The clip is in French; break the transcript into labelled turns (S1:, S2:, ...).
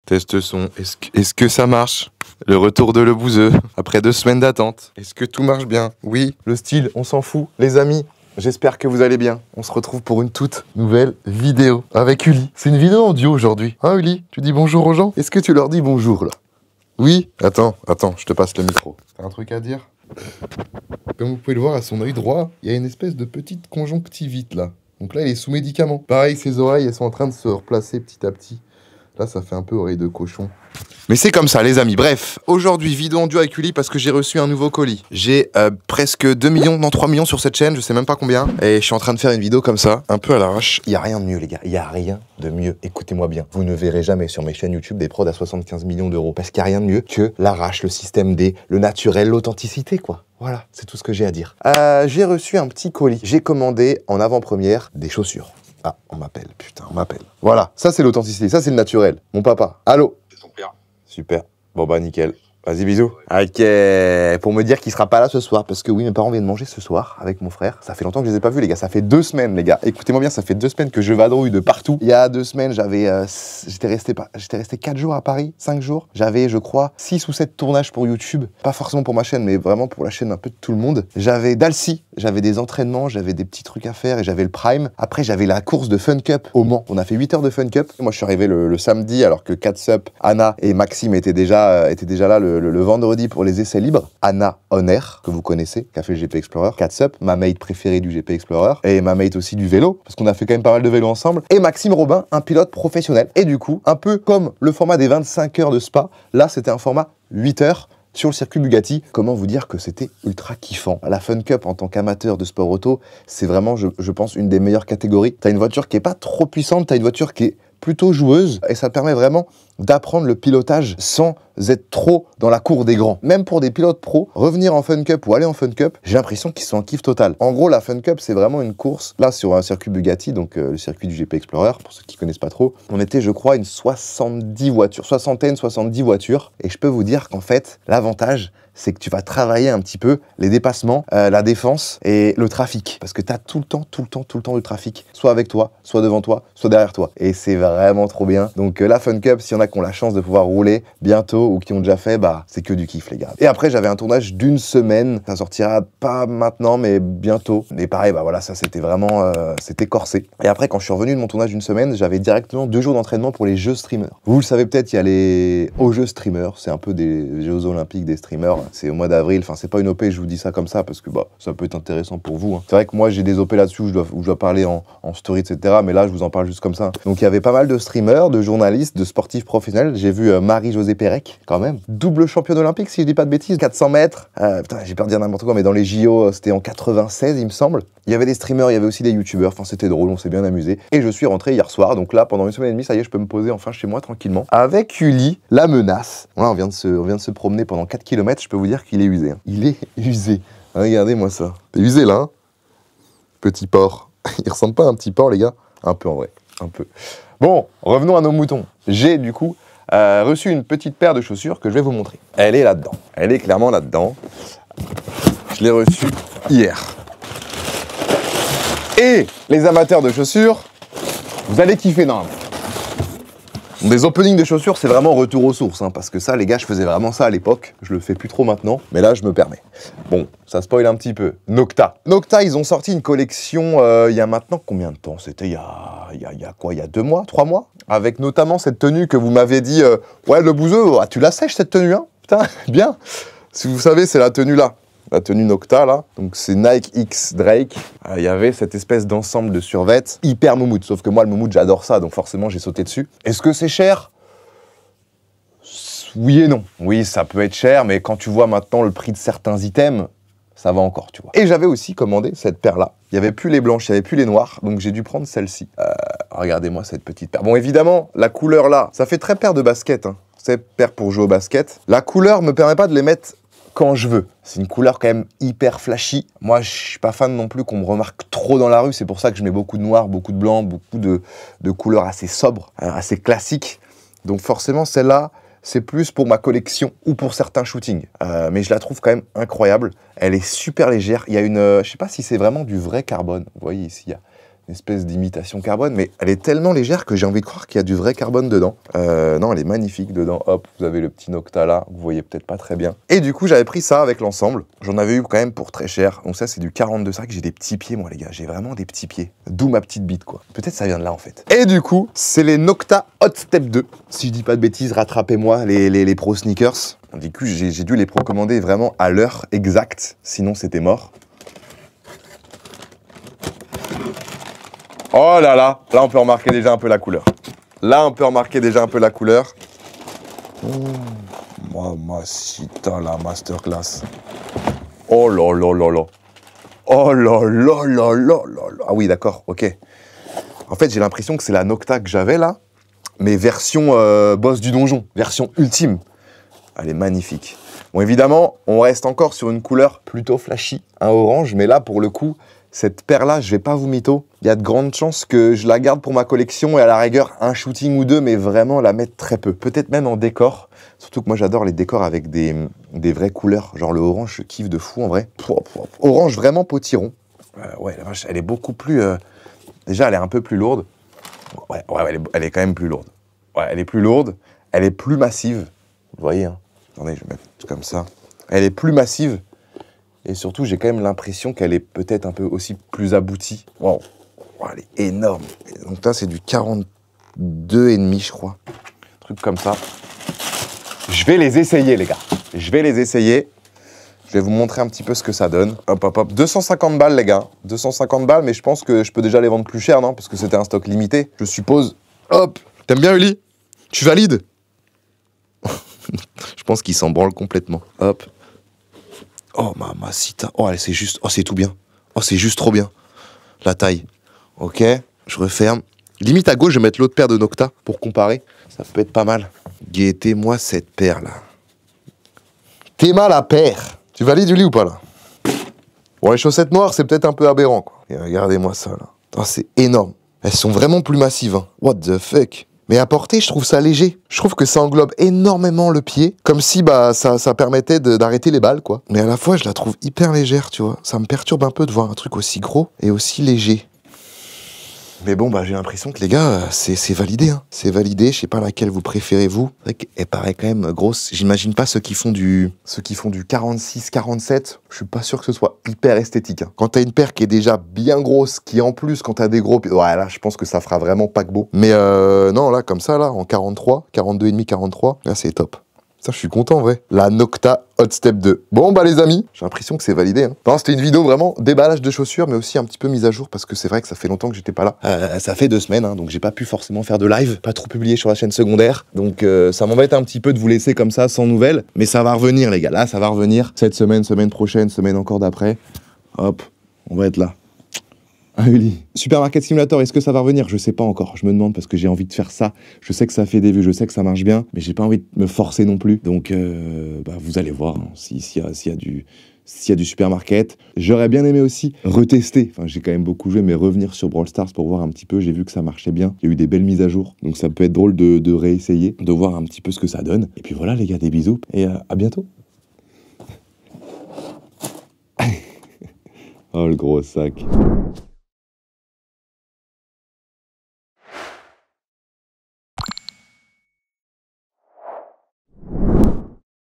S1: Test son. Est-ce que ça marche? Le retour de Le Bouzeux, après 2 semaines d'attente. Est-ce que tout marche bien? Oui, le style, on s'en fout. Les amis, j'espère que vous allez bien. On se retrouve pour une toute nouvelle vidéo avec Uli. C'est une vidéo en duo aujourd'hui. Hein Uli? Tu dis bonjour aux gens? Est-ce que tu leur dis bonjour là? Oui? Attends, je te passe le micro. T'as un truc à dire? Comme vous pouvez le voir à son œil droit, il y a une espèce de petite conjonctivite là. Donc là, il est sous médicament. Pareil, ses oreilles, elles sont en train de se replacer petit à petit. Là, ça fait un peu oreille de cochon. Mais c'est comme ça, les amis. Bref, aujourd'hui, vidéo en duo avec Uli parce que j'ai reçu un nouveau colis. J'ai presque 2 millions, non 3 millions sur cette chaîne, je sais même pas combien. Et je suis en train de faire une vidéo comme ça, un peu à l'arrache. Il y a rien de mieux, les gars. Il y a rien de mieux. Écoutez-moi bien. Vous ne verrez jamais sur mes chaînes YouTube des prods à 75 millions d'euros. Parce qu'il n'y a rien de mieux que l'arrache, le système D, le naturel, l'authenticité, quoi. Voilà, c'est tout ce que j'ai à dire. J'ai reçu un petit colis. J'ai commandé en avant-première des chaussures. Ah, on m'appelle, putain, on m'appelle. Voilà, ça c'est l'authenticité, ça c'est le naturel. Mon papa, allô?
S2: C'est ton père.
S1: Super, bon bah nickel. Vas-y, bisous. Ok, pour me dire qu'il sera pas là ce soir, parce que oui, mes parents viennent manger ce soir avec mon frère. Ça fait longtemps que je les ai pas vus, les gars. Ça fait 2 semaines, les gars. Écoutez-moi bien, ça fait 2 semaines que je vadrouille de partout. Il y a 2 semaines, j'étais resté 4 jours à Paris, 5 jours. J'avais, je crois, 6 ou 7 tournages pour YouTube. Pas forcément pour ma chaîne, mais vraiment pour la chaîne un peu de tout le monde. J'avais Dalcy, j'avais des entraînements, j'avais des petits trucs à faire et j'avais le Prime. Après, j'avais la course de Fun Cup au Mans. On a fait 8 heures de Fun Cup. Moi, je suis arrivé le samedi, alors que Catsup, Anna et Maxime étaient déjà là le vendredi pour les essais libres. Anna Honner, que vous connaissez, qui a fait le GP Explorer. Catsup, ma mate préférée du GP Explorer. Et ma mate aussi du vélo, parce qu'on a fait quand même pas mal de vélo ensemble. Et Maxime Robin, un pilote professionnel. Et du coup, un peu comme le format des 25 heures de Spa, là, c'était un format 8 heures. Sur le circuit Bugatti, comment vous dire que c'était ultra kiffant. La Fun Cup en tant qu'amateur de sport auto, c'est vraiment, je pense, une des meilleures catégories. T'as une voiture qui est pas trop puissante, t'as une voiture qui est plutôt joueuse, et ça te permet vraiment d'apprendre le pilotage sans être trop dans la cour des grands. Même pour des pilotes pros, revenir en Fun Cup ou aller en Fun Cup, j'ai l'impression qu'ils sont en kiff total. En gros, la Fun Cup, c'est vraiment une course, là, sur un circuit Bugatti, donc le circuit du GP Explorer, pour ceux qui connaissent pas trop. On était, je crois, une 70 voitures, 70 voitures, et je peux vous dire qu'en fait, l'avantage, c'est que tu vas travailler un petit peu les dépassements, la défense et le trafic. Parce que tu as tout le temps du trafic. Soit avec toi, soit devant toi, soit derrière toi. Et c'est vraiment trop bien. Donc la Fun Cup, s'il y en a qui ont la chance de pouvoir rouler bientôt ou qui ont déjà fait, bah c'est que du kiff, les gars. Et après, j'avais un tournage d'1 semaine. Ça sortira pas maintenant, mais bientôt. Et pareil, bah voilà, ça c'était vraiment, c'était corsé. Et après, quand je suis revenu de mon tournage d'1 semaine, j'avais directement 2 jours d'entraînement pour les jeux streamers. Vous le savez peut-être, il y a les hauts jeux streamers. C'est un peu des Jeux Olympiques des streamers. C'est au mois d'avril, enfin c'est pas une OP, je vous dis ça comme ça parce que bah ça peut être intéressant pour vous. Hein. C'est vrai que moi j'ai des OP là-dessus où je dois parler en story, etc. Mais là je vous en parle juste comme ça. Donc il y avait pas mal de streamers, de journalistes, de sportifs professionnels. J'ai vu Marie-Josée Pérec, quand même. Double championne olympique si je dis pas de bêtises, 400 mètres. Putain, j'ai peur de dire n'importe quoi, mais dans les JO, c'était en 96 il me semble. Il y avait des streamers, il y avait aussi des youtubeurs, enfin c'était drôle, on s'est bien amusé. Et je suis rentré hier soir, donc là pendant 1 semaine et demie, ça y est, je peux me poser enfin chez moi tranquillement. Avec Uli, la menace. Là on vient de se promener pendant 4 km, je peux vous dire qu'il est usé. Hein. Il est usé. Regardez-moi ça. T'es usé là, hein? Petit porc. Il ressemble pas à un petit porc, les gars? Un peu en vrai, un peu. Bon, revenons à nos moutons. J'ai du coup reçu une petite paire de chaussures que je vais vous montrer. Elle est là-dedans. Elle est clairement là-dedans. Je l'ai reçue hier. Et les amateurs de chaussures, vous allez kiffer normalement. Des openings de chaussures, c'est vraiment retour aux sources, hein, parce que ça, les gars, je faisais vraiment ça à l'époque. Je le fais plus trop maintenant, mais là, je me permets. Bon, ça spoil un petit peu. Nocta. Nocta, ils ont sorti une collection il y a maintenant combien de temps? C'était il y a quoi? Il y a 2 mois, 3 mois? Avec notamment cette tenue que vous m'avez dit, ouais, le bouseux, ah, tu la sèches cette tenue, hein? Putain, bien. Si vous savez, c'est la tenue là. La tenue Nocta, là. Donc, c'est Nike X Drake. Il y avait cette espèce d'ensemble de survêtements hyper moumoute. Sauf que moi, le moumoute, j'adore ça. Donc, forcément, j'ai sauté dessus. Est-ce que c'est cher? Oui et non. Oui, ça peut être cher, mais quand tu vois maintenant le prix de certains items, ça va encore, tu vois. Et j'avais aussi commandé cette paire-là. Il n'y avait plus les blanches, il n'y avait plus les noires. Donc, j'ai dû prendre celle-ci. Regardez-moi cette petite paire. Bon, évidemment, la couleur là, ça fait très paire de basket. Hein. C'est paire pour jouer au basket. La couleur me permet pas de les mettre quand je veux. C'est une couleur quand même hyper flashy. Moi, je suis pas fan non plus qu'on me remarque trop dans la rue. C'est pour ça que je mets beaucoup de noir, beaucoup de blanc, beaucoup de couleurs assez sobres, assez classiques. Donc forcément, celle-là, c'est plus pour ma collection ou pour certains shootings. Mais je la trouve quand même incroyable. Elle est super légère. Il y a une... je sais pas si c'est vraiment du vrai carbone. Vous voyez ici, il une espèce d'imitation carbone, mais elle est tellement légère que j'ai envie de croire qu'il y a du vrai carbone dedans. Non, elle est magnifique dedans. Hop, vous avez le petit Nocta là, vous voyez peut-être pas très bien. Et du coup, j'avais pris ça avec l'ensemble. J'en avais eu quand même pour très cher. Donc ça, c'est du 42. C'est vrai que j'ai des petits pieds, moi, les gars. J'ai vraiment des petits pieds. D'où ma petite bite, quoi. Peut-être ça vient de là, en fait. Et du coup, c'est les Nocta Hot Step 2. Si je dis pas de bêtises, rattrapez-moi, les pro sneakers. Du coup, j'ai dû les précommander vraiment à l'heure exacte. Sinon, c'était mort. Oh là là, là on peut remarquer déjà un peu la couleur. Là on peut remarquer déjà un peu la couleur. Mamacita la masterclass. Oh là là là là. Oh là là là là là. Ah oui d'accord, ok. En fait j'ai l'impression que c'est la Nocta que j'avais là, mais version boss du donjon, version ultime. Elle est magnifique. Bon évidemment, on reste encore sur une couleur plutôt flashy, un orange, mais là pour le coup, cette paire-là, je vais pas vous mytho. Il y a de grandes chances que je la garde pour ma collection et à la rigueur un shooting ou deux, mais vraiment la mettre très peu. Peut-être même en décor. Surtout que moi j'adore les décors avec des vraies couleurs. Genre le orange, je kiffe de fou en vrai. Orange vraiment potiron. Ouais, la vache, elle est beaucoup plus... Déjà, elle est un peu plus lourde. Ouais, elle est quand même plus lourde. Ouais, elle est plus lourde. Elle est plus massive. Vous voyez, hein. Attendez, je vais mettre comme ça. Elle est plus massive. Et surtout, j'ai quand même l'impression qu'elle est peut-être un peu aussi plus aboutie. Wow. Elle est énorme. Donc là, c'est du 42,5, je crois. Un truc comme ça. Je vais les essayer, les gars. Je vais les essayer. Je vais vous montrer un petit peu ce que ça donne. Hop, hop, hop. 250 balles, les gars. 250 balles, mais je pense que je peux déjà les vendre plus cher, non? Parce que c'était un stock limité, je suppose. Hop. T'aimes bien, Uli? Tu valides? Je pense qu'il s'en branle complètement. Hop. Oh, mamacita. Oh, c'est juste... Oh, c'est tout bien. Oh, c'est juste trop bien. La taille. Ok, je referme. Limite à gauche, je vais mettre l'autre paire de Nocta pour comparer. Ça peut être pas mal. Guettez-moi cette paire-là. T'aimes la paire. Tu valides, Uli, ou pas, là? Bon, les chaussettes noires, c'est peut-être un peu aberrant, quoi. Et regardez-moi ça, là. Oh, c'est énorme. Elles sont vraiment plus massives, hein. What the fuck? Mais à porter, je trouve ça léger. Je trouve que ça englobe énormément le pied, comme si ça permettait d'arrêter les balles, quoi. Mais à la fois, je la trouve hyper légère, tu vois. Ça me perturbe un peu de voir un truc aussi gros et aussi léger. Mais bon, j'ai l'impression que les gars, c'est validé, hein. C'est validé, je sais pas laquelle vous préférez, vous. C'est vrai qu'elle paraît quand même grosse. J'imagine pas ceux qui font du 46, 47. Je suis pas sûr que ce soit hyper esthétique, hein. Quand t'as une paire qui est déjà bien grosse, qui en plus, quand t'as des gros... Ouais, là, je pense que ça fera vraiment paquebot. Mais non, là, comme ça, là, en 43, 42,5, 43, là, c'est top. Ça, je suis content, en vrai. La Nocta Hot Step 2. Bon, les amis, j'ai l'impression que c'est validé, hein. Non, c'était une vidéo vraiment déballage de chaussures, mais aussi un petit peu mise à jour, parce que c'est vrai que ça fait longtemps que j'étais pas là. Ça fait 2 semaines, hein, donc j'ai pas pu forcément faire de live, pas trop publié sur la chaîne secondaire. Donc ça m'embête un petit peu de vous laisser comme ça, sans nouvelles. Mais ça va revenir, les gars. Là, ça va revenir. Cette semaine, semaine prochaine, semaine encore d'après. Hop, on va être là. Ah, Uli. Supermarket Simulator, est-ce que ça va revenir? Je sais pas encore. Je me demande parce que j'ai envie de faire ça. Je sais que ça fait des vues, je sais que ça marche bien, mais j'ai pas envie de me forcer non plus. Donc, vous allez voir, hein, s'il y a du supermarket. J'aurais bien aimé aussi retester. Enfin, j'ai quand même beaucoup joué, mais revenir sur Brawl Stars pour voir un petit peu. J'ai vu que ça marchait bien. Il y a eu des belles mises à jour. Donc, ça peut être drôle de réessayer, de voir un petit peu ce que ça donne. Et puis voilà, les gars, des bisous. Et à bientôt. Oh, le gros sac.